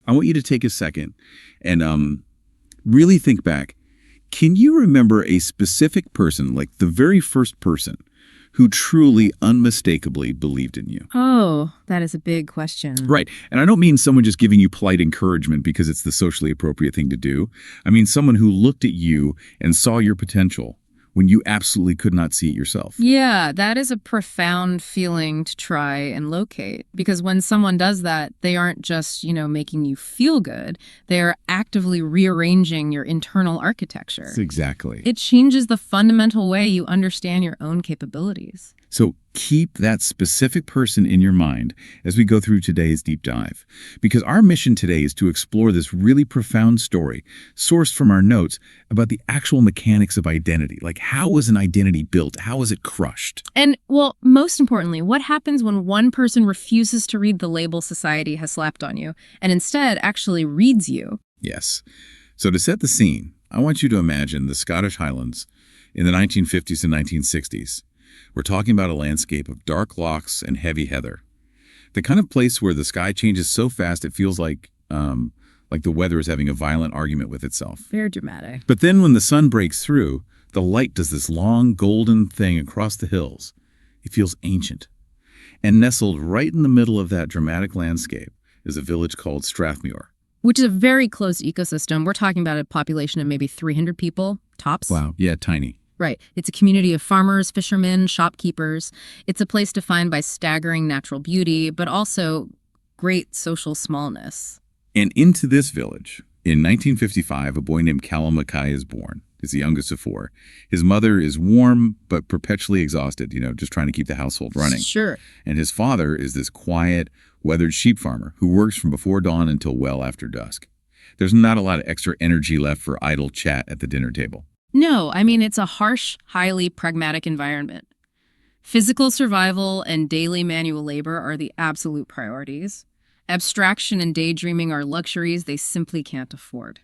I want you to take a second and really think back. Can you remember a specific person, like the very first person, who truly, unmistakably believed in you? Oh, that is a big question. Right. And I don't mean someone just giving you polite encouragement because it's the socially appropriate thing to do. I mean someone who looked at you and saw your potential when you absolutely could not see it yourself. Yeah, that is a profound feeling to try and locate. Because when someone does that, they aren't just, making you feel good. They are actively rearranging your internal architecture. Exactly. It changes the fundamental way you understand your own capabilities. So keep that specific person in your mind as we go through today's deep dive. Because our mission today is to explore this really profound story, sourced from our notes, about the actual mechanics of identity. Like, how was an identity built? How was it crushed? And, well, most importantly, what happens when one person refuses to read the label society has slapped on you and instead actually reads you? Yes. So to set the scene, I want you to imagine the Scottish Highlands in the 1950s and 1960s. We're talking about a landscape of dark lochs and heavy heather. The kind of place where the sky changes so fast it feels like the weather is having a violent argument with itself. Very dramatic. But then when the sun breaks through, the light does this long golden thing across the hills. It feels ancient. And nestled right in the middle of that dramatic landscape is a village called Strathmuir. Which is a very closed ecosystem. We're talking about a population of maybe 300 people, tops. Wow, yeah, tiny. Right. It's a community of farmers, fishermen, shopkeepers. It's a place defined by staggering natural beauty, but also great social smallness. And into this village, in 1955, a boy named Callum Mackay is born. He's the youngest of four. His mother is warm, but perpetually exhausted, just trying to keep the household running. Sure. And his father is this quiet, weathered sheep farmer who works from before dawn until well after dusk. There's not a lot of extra energy left for idle chat at the dinner table. No, I mean, it's a harsh, highly pragmatic environment. Physical survival and daily manual labor are the absolute priorities. Abstraction and daydreaming are luxuries they simply can't afford.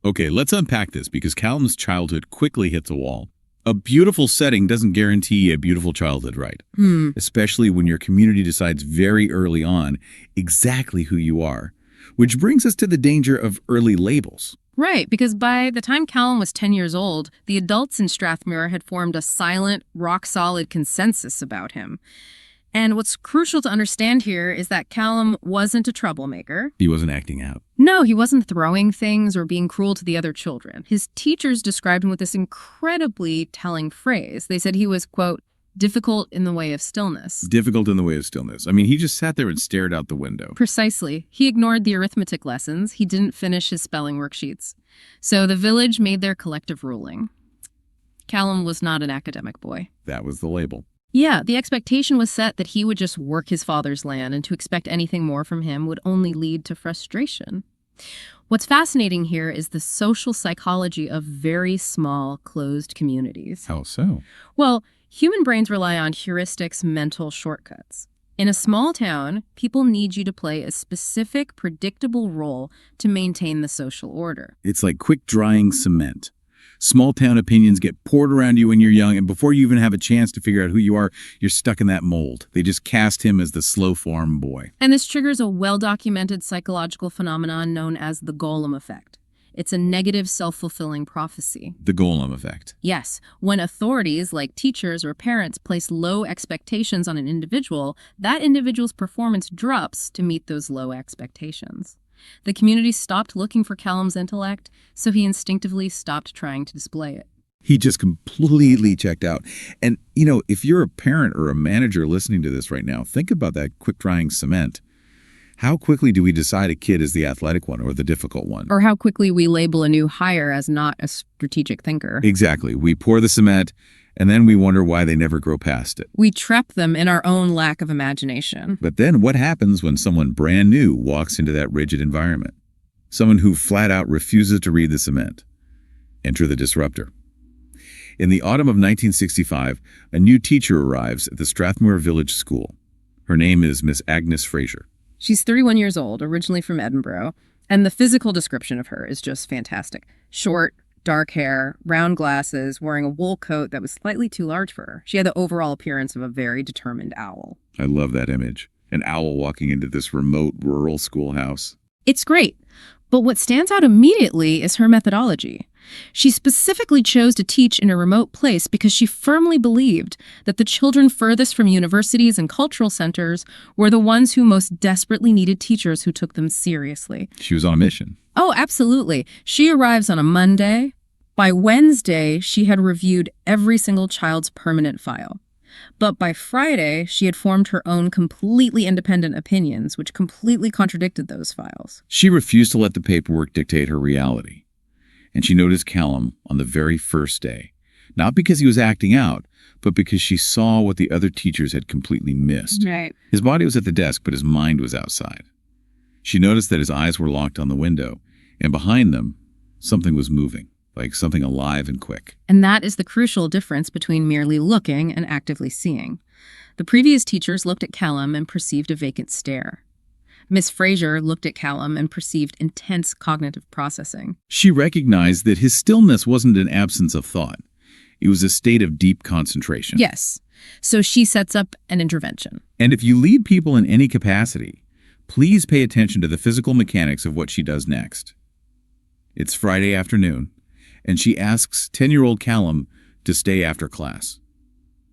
Okay, let's unpack this because Callum's childhood quickly hits a wall. A beautiful setting doesn't guarantee a beautiful childhood, right? Especially when your community decides very early on exactly who you are. Which brings us to the danger of early labels. Right, because by the time Callum was 10 years old, the adults in Strathmuir had formed a silent, rock-solid consensus about him. And what's crucial to understand here is that Callum wasn't a troublemaker. He wasn't acting out. No, he wasn't throwing things or being cruel to the other children. His teachers described him with this incredibly telling phrase. They said he was, quote, difficult in the way of stillness. Difficult in the way of stillness. I mean, he just sat there and stared out the window. Precisely. He ignored the arithmetic lessons. He didn't finish his spelling worksheets. So the village made their collective ruling. Callum was not an academic boy. That was the label. Yeah, the expectation was set that he would just work his father's land, and to expect anything more from him would only lead to frustration. What's fascinating here is the social psychology of very small, closed communities. How so? Well, human brains rely on heuristics, mental shortcuts. In a small town, people need you to play a specific, predictable role to maintain the social order. It's like quick-drying cement. Small town opinions get poured around you when you're young, and before you even have a chance to figure out who you are, you're stuck in that mold. They just cast him as the slow farm boy. And this triggers a well-documented psychological phenomenon known as the golem effect. It's a negative self-fulfilling prophecy. The golem effect. Yes, when authorities like teachers or parents place low expectations on an individual, that individual's performance drops to meet those low expectations. The community stopped looking for Callum's intellect, so he instinctively stopped trying to display it. He just completely checked out. And, if you're a parent or a manager listening to this right now, think about that quick-drying cement. How quickly do we decide a kid is the athletic one or the difficult one? Or how quickly we label a new hire as not a strategic thinker. Exactly. We pour the cement, and then we wonder why they never grow past it. We trap them in our own lack of imagination. But then what happens when someone brand new walks into that rigid environment? Someone who flat out refuses to read the cement. Enter the disruptor. In the autumn of 1965, a new teacher arrives at the Strathmuir Village School. Her name is Miss Agnes Fraser. She's 31 years old, originally from Edinburgh, and the physical description of her is just fantastic. Short, dark hair, round glasses, wearing a wool coat that was slightly too large for her. She had the overall appearance of a very determined owl. I love that image. An owl walking into this remote rural schoolhouse. It's great. But what stands out immediately is her methodology. She specifically chose to teach in a remote place because she firmly believed that the children furthest from universities and cultural centers were the ones who most desperately needed teachers who took them seriously. She was on a mission. Oh, absolutely. She arrives on a Monday. By Wednesday, she had reviewed every single child's permanent file. But by Friday, she had formed her own completely independent opinions, which completely contradicted those files. She refused to let the paperwork dictate her reality. And she noticed Callum on the very first day, not because he was acting out, but because she saw what the other teachers had completely missed. Right. His body was at the desk, but his mind was outside. She noticed that his eyes were locked on the window, and behind them, something was moving, like something alive and quick. And that is the crucial difference between merely looking and actively seeing. The previous teachers looked at Callum and perceived a vacant stare. Miss Fraser looked at Callum and perceived intense cognitive processing. She recognized that his stillness wasn't an absence of thought. It was a state of deep concentration. Yes. So she sets up an intervention. And if you lead people in any capacity, please pay attention to the physical mechanics of what she does next. It's Friday afternoon, and she asks 10-year-old Callum to stay after class.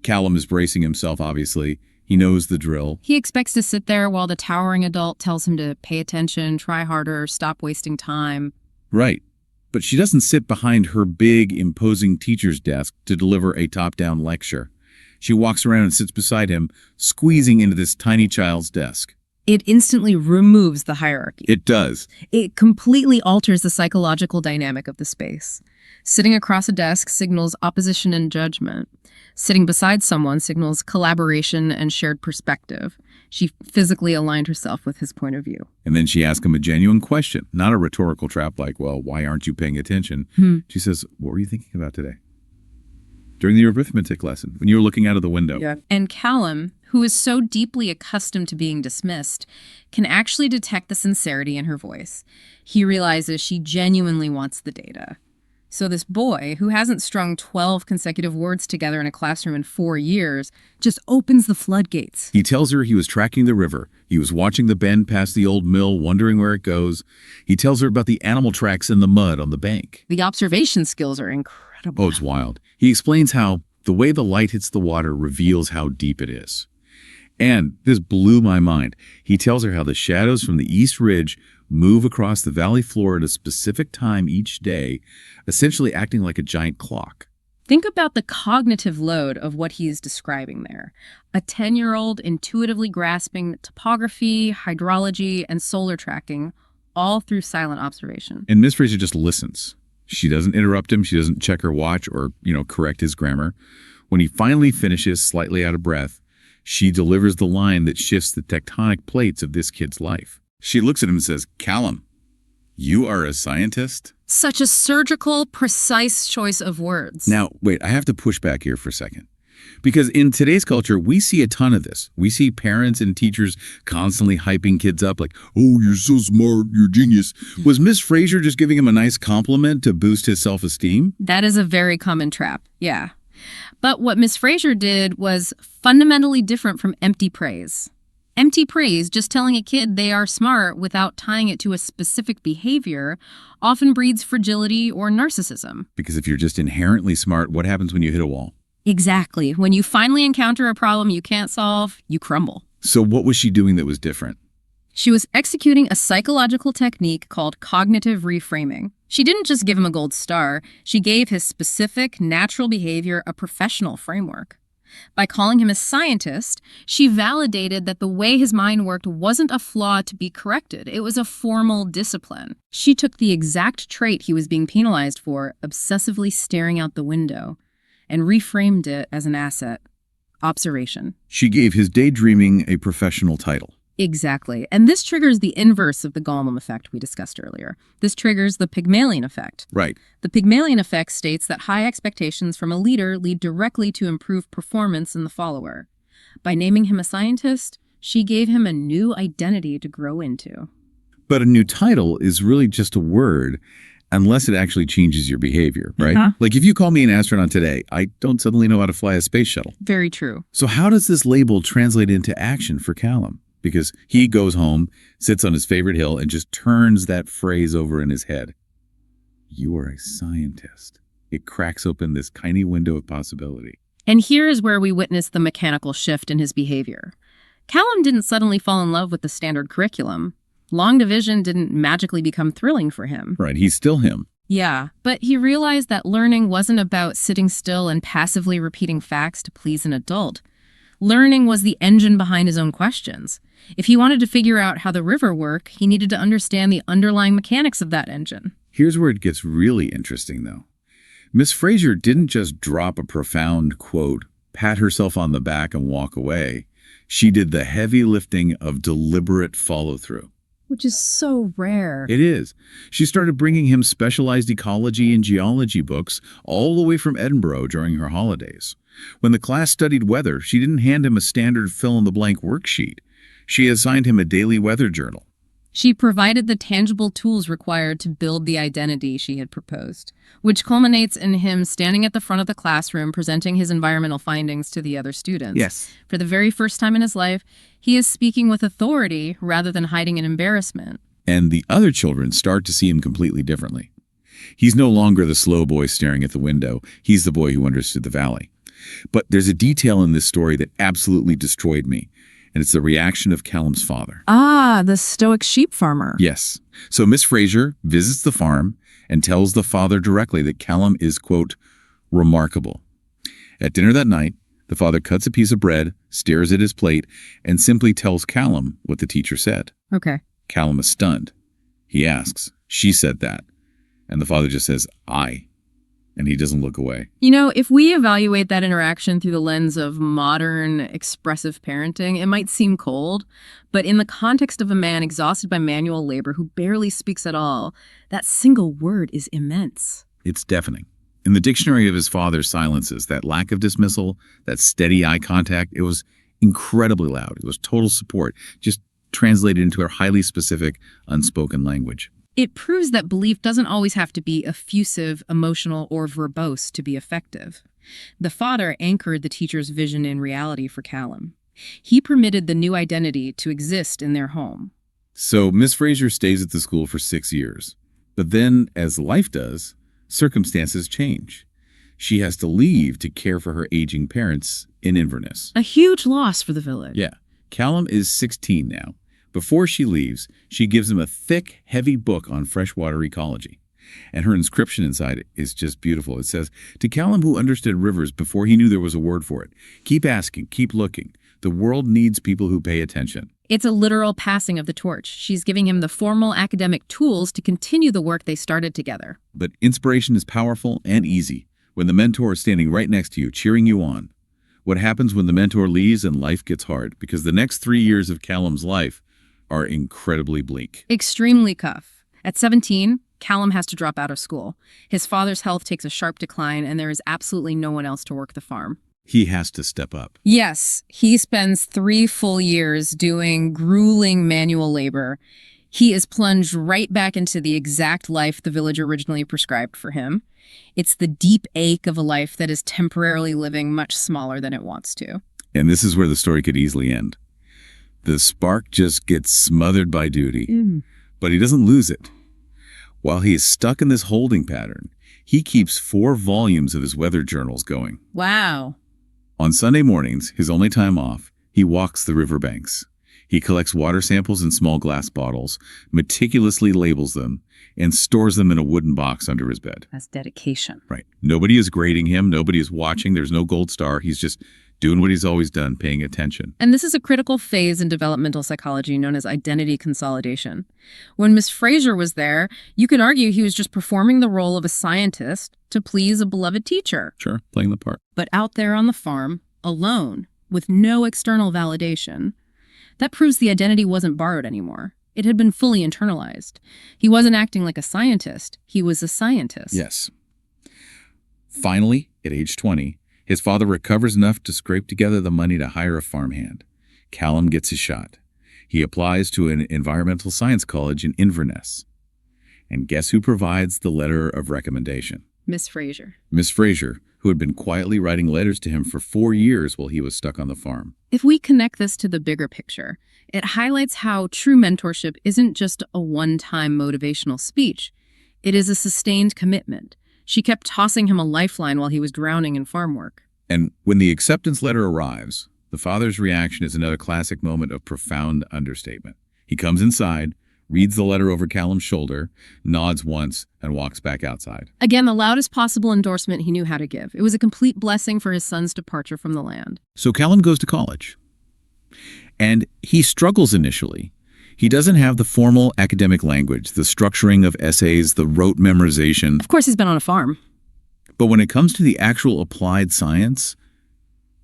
Callum is bracing himself, obviously. He knows the drill. He expects to sit there while the towering adult tells him to pay attention, try harder, stop wasting time. Right. But she doesn't sit behind her big, imposing teacher's desk to deliver a top-down lecture. She walks around and sits beside him, squeezing into this tiny child's desk. It instantly removes the hierarchy. It does. It completely alters the psychological dynamic of the space. Sitting across a desk signals opposition and judgment. Sitting beside someone signals collaboration and shared perspective. She physically aligned herself with his point of view. And then she asks him a genuine question, not a rhetorical trap like, well, why aren't you paying attention? She says, what were you thinking about today? During the arithmetic lesson, when you were looking out of the window. Yeah. And Callum, who is so deeply accustomed to being dismissed, can actually detect the sincerity in her voice. He realizes she genuinely wants the data. So this boy, who hasn't strung 12 consecutive words together in a classroom in 4 years, just opens the floodgates. He tells her he was tracking the river. He was watching the bend past the old mill, wondering where it goes. He tells her about the animal tracks in the mud on the bank. The observation skills are incredible. Oh, it's wild. He explains how the way the light hits the water reveals how deep it is. And this blew my mind. He tells her how the shadows from the East Ridge move across the valley floor at a specific time each day, essentially acting like a giant clock. Think about the cognitive load of what he is describing there. A 10-year-old intuitively grasping topography, hydrology, and solar tracking, all through silent observation. And Miss Fraser just listens. She doesn't interrupt him. She doesn't check her watch or, correct his grammar. When he finally finishes, slightly out of breath, she delivers the line that shifts the tectonic plates of this kid's life. She looks at him and says, Callum, you are a scientist? Such a surgical, precise choice of words. Now, wait, I have to push back here for a second. Because in today's culture, we see a ton of this. We see parents and teachers constantly hyping kids up like, oh, you're so smart, you're a genius. Was Miss Fraser just giving him a nice compliment to boost his self-esteem? That is a very common trap, yeah. But what Miss Fraser did was fundamentally different from empty praise. Empty praise, just telling a kid they are smart without tying it to a specific behavior, often breeds fragility or narcissism. Because if you're just inherently smart, what happens when you hit a wall? Exactly. When you finally encounter a problem you can't solve, you crumble. So what was she doing that was different? She was executing a psychological technique called cognitive reframing. She didn't just give him a gold star. She gave his specific, natural behavior a professional framework. By calling him a scientist, she validated that the way his mind worked wasn't a flaw to be corrected. It was a formal discipline. She took the exact trait he was being penalized for, obsessively staring out the window, and reframed it as an asset: observation. She gave his daydreaming a professional title. Exactly. And this triggers the inverse of the Gollum effect we discussed earlier. This triggers the Pygmalion effect. Right. The Pygmalion effect states that high expectations from a leader lead directly to improved performance in the follower. By naming him a scientist, she gave him a new identity to grow into. But a new title is really just a word, unless it actually changes your behavior, right? Like if you call me an astronaut today, I don't suddenly know how to fly a space shuttle. Very true. So how does this label translate into action for Callum? because he goes home, sits on his favorite hill, and just turns that phrase over in his head. You are a scientist. It cracks open this tiny window of possibility. And here is where we witness the mechanical shift in his behavior. Callum didn't suddenly fall in love with the standard curriculum. Long division didn't magically become thrilling for him. Right, he's still him. Yeah, but he realized that learning wasn't about sitting still and passively repeating facts to please an adult. Learning was the engine behind his own questions. If he wanted to figure out how the river worked, he needed to understand the underlying mechanics of that engine. Here's where it gets really interesting, though. Miss Fraser didn't just drop a profound quote, pat herself on the back and walk away. She did the heavy lifting of deliberate follow-through. Which is so rare. It is. She started bringing him specialized ecology and geology books all the way from Edinburgh during her holidays. When the class studied weather, she didn't hand him a standard fill-in-the-blank worksheet. She assigned him a daily weather journal. She provided the tangible tools required to build the identity she had proposed, which culminates in him standing at the front of the classroom presenting his environmental findings to the other students. Yes. For the very first time in his life, he is speaking with authority rather than hiding in embarrassment. And the other children start to see him completely differently. He's no longer the slow boy staring at the window. He's the boy who understood the valley. But there's a detail in this story that absolutely destroyed me, and it's the reaction of Callum's father. Ah, the stoic sheep farmer. Yes. So Miss Fraser visits the farm and tells the father directly that Callum is, quote, remarkable. At dinner that night, the father cuts a piece of bread, stares at his plate, and simply tells Callum what the teacher said. Okay. Callum is stunned. He asks, she said that. And the father just says, I. And he doesn't look away. You know, if we evaluate that interaction through the lens of modern expressive parenting, it might seem cold, but in the context of a man exhausted by manual labor who barely speaks at all, that single word is immense. It's deafening. In the dictionary of his father's silences, that lack of dismissal, that steady eye contact, it was incredibly loud. It was total support, just translated into a highly specific, unspoken language. It proves that belief doesn't always have to be effusive, emotional, or verbose to be effective. The father anchored the teacher's vision in reality for Callum. He permitted the new identity to exist in their home. So Miss Fraser stays at the school for 6 years. But then, as life does, circumstances change. She has to leave to care for her aging parents in Inverness. A huge loss for the village. Yeah. Callum is 16 now. Before she leaves, she gives him a thick, heavy book on freshwater ecology. And her inscription inside is just beautiful. It says, to Callum who understood rivers before he knew there was a word for it, keep asking, keep looking. The world needs people who pay attention. It's a literal passing of the torch. She's giving him the formal academic tools to continue the work they started together. But inspiration is powerful and easy when the mentor is standing right next to you, cheering you on. What happens when the mentor leaves and life gets hard? Because the next 3 years of Callum's life are incredibly bleak. Extremely tough. At 17, Callum has to drop out of school. His father's health takes a sharp decline, and there is absolutely no one else to work the farm. He has to step up. Yes, he spends 3 full years doing grueling manual labor. He is plunged right back into the exact life the village originally prescribed for him. It's the deep ache of a life that is temporarily living much smaller than it wants to. And this is where the story could easily end. The spark just gets smothered by duty, but he doesn't lose it. While he is stuck in this holding pattern, he keeps 4 volumes of his weather journals going. Wow. On Sunday mornings, his only time off, he walks the riverbanks. He collects water samples in small glass bottles, meticulously labels them, and stores them in a wooden box under his bed. That's dedication. Right. Nobody is grading him. Nobody is watching. There's no gold star. He's just doing what he's always done, paying attention. And this is a critical phase in developmental psychology known as identity consolidation. When Miss Fraser was there, you could argue he was just performing the role of a scientist to please a beloved teacher. Sure, playing the part. But out there on the farm, alone, with no external validation, that proves the identity wasn't borrowed anymore. It had been fully internalized. He wasn't acting like a scientist. He was a scientist. Yes. Finally, at age 20, his father recovers enough to scrape together the money to hire a farmhand. Callum gets his shot. He applies to an environmental science college in Inverness. And guess who provides the letter of recommendation? Miss Fraser. Miss Fraser, who had been quietly writing letters to him for 4 years while he was stuck on the farm. If we connect this to the bigger picture, it highlights how true mentorship isn't just a one-time motivational speech. It is a sustained commitment. She kept tossing him a lifeline while he was drowning in farm work. And when the acceptance letter arrives, the father's reaction is another classic moment of profound understatement. He comes inside, reads the letter over Callum's shoulder, nods once, and walks back outside. Again, the loudest possible endorsement he knew how to give. It was a complete blessing for his son's departure from the land. So Callum goes to college. And he struggles initially. He doesn't have the formal academic language, the structuring of essays, the rote memorization. Of course, he's been on a farm. But when it comes to the actual applied science,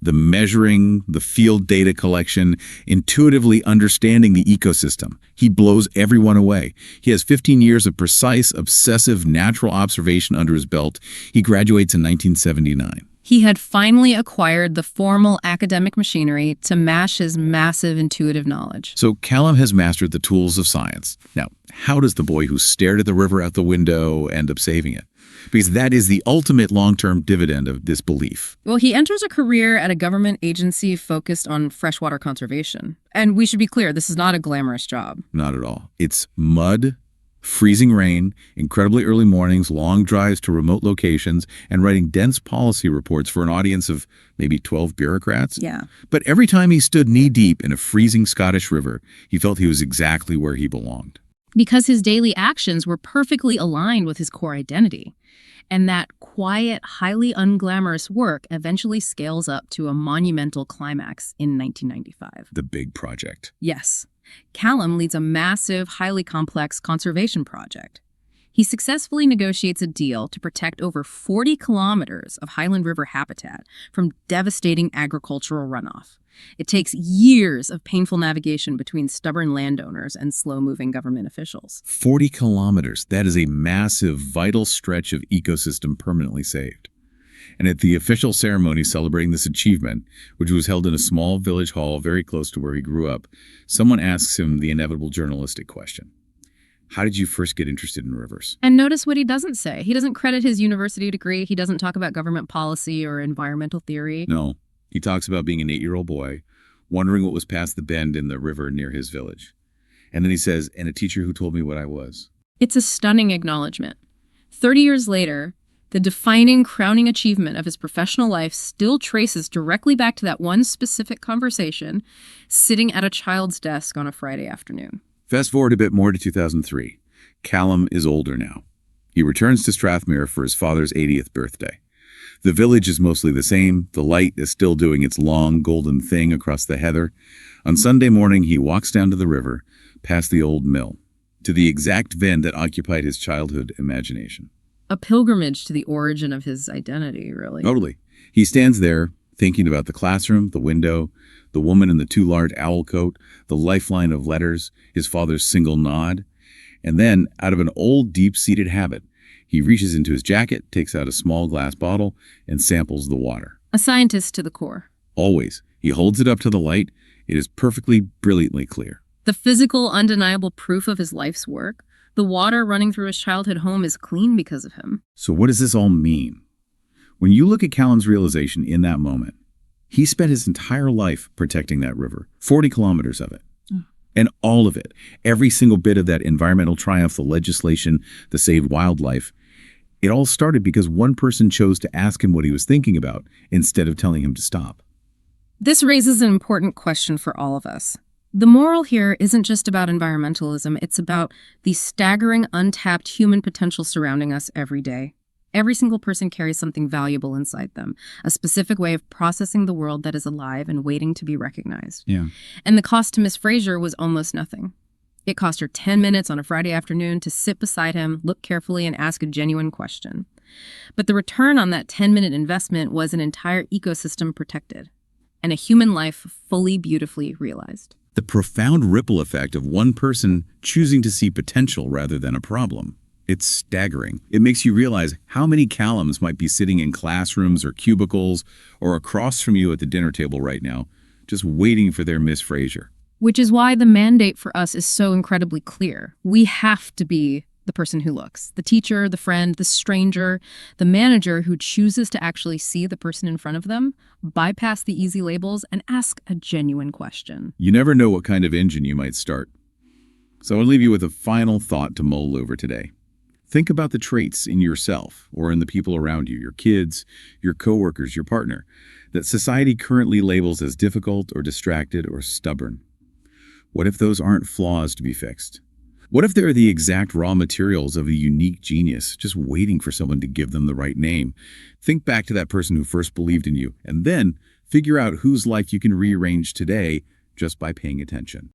the measuring, the field data collection, intuitively understanding the ecosystem, he blows everyone away. He has 15 years of precise, obsessive, natural observation under his belt. He graduates in 1979. He had finally acquired the formal academic machinery to match his massive intuitive knowledge. So Callum has mastered the tools of science. Now, how does the boy who stared at the river out the window end up saving it? Because that is the ultimate long-term dividend of this belief. Well, he enters a career at a government agency focused on freshwater conservation. And we should be clear, this is not a glamorous job. Not at all. It's mud, freezing rain, incredibly early mornings, long drives to remote locations, and writing dense policy reports for an audience of maybe 12 bureaucrats. Yeah. But every time he stood knee-deep in a freezing Scottish river, he felt he was exactly where he belonged. Because his daily actions were perfectly aligned with his core identity. And that quiet, highly unglamorous work eventually scales up to a monumental climax in 1995. The big project. Yes. Callum leads a massive, highly complex conservation project. He successfully negotiates a deal to protect over 40 kilometers of Highland River habitat from devastating agricultural runoff. It takes years of painful navigation between stubborn landowners and slow-moving government officials. 40 kilometers. That is a massive, vital stretch of ecosystem permanently saved. And at the official ceremony celebrating this achievement, which was held in a small village hall very close to where he grew up, someone asks him the inevitable journalistic question. How did you first get interested in rivers? And notice what he doesn't say. He doesn't credit his university degree. He doesn't talk about government policy or environmental theory. No. He talks about being an 8-year-old boy, wondering what was past the bend in the river near his village. And then he says, and a teacher who told me what I was. It's a stunning acknowledgement. 30 years later, the defining, crowning achievement of his professional life still traces directly back to that one specific conversation, sitting at a child's desk on a Friday afternoon. Fast forward a bit more to 2003. Callum is older now. He returns to Strathmere for his father's 80th birthday. The village is mostly the same. The light is still doing its long, golden thing across the heather. On Sunday morning, he walks down to the river, past the old mill, to the exact bend that occupied his childhood imagination. A pilgrimage to the origin of his identity, really. Totally. He stands there, thinking about the classroom, the window, the woman in the too large owl coat, the lifeline of letters, his father's single nod. And then, out of an old, deep-seated habit, he reaches into his jacket, takes out a small glass bottle, and samples the water. A scientist to the core. Always. He holds it up to the light. It is perfectly, brilliantly clear. The physical, undeniable proof of his life's work. The water running through his childhood home is clean because of him. So what does this all mean? When you look at Callum's realization in that moment, he spent his entire life protecting that river, 40 kilometers of it. And all of it, every single bit of that environmental triumph, the legislation, the saved wildlife, it all started because one person chose to ask him what he was thinking about instead of telling him to stop. This raises an important question for all of us. The moral here isn't just about environmentalism, it's about the staggering, untapped human potential surrounding us every day. Every single person carries something valuable inside them, a specific way of processing the world that is alive and waiting to be recognized. Yeah. And the cost to Miss Fraser was almost nothing. It cost her 10 minutes on a Friday afternoon to sit beside him, look carefully, and ask a genuine question. But the return on that 10-minute investment was an entire ecosystem protected, and a human life fully, beautifully realized. The profound ripple effect of one person choosing to see potential rather than a problem. It's staggering. It makes you realize how many Callums might be sitting in classrooms or cubicles or across from you at the dinner table right now, just waiting for their Miss Fraser. Which is why the mandate for us is so incredibly clear. We have to be the person who looks. The teacher, the friend, the stranger, the manager who chooses to actually see the person in front of them, bypass the easy labels, and ask a genuine question. You never know what kind of engine you might start. So I'll leave you with a final thought to mull over today. Think about the traits in yourself or in the people around you, your kids, your coworkers, your partner, that society currently labels as difficult or distracted or stubborn. What if those aren't flaws to be fixed? What if they're the exact raw materials of a unique genius, just waiting for someone to give them the right name? Think back to that person who first believed in you, and then figure out whose life you can rearrange today just by paying attention.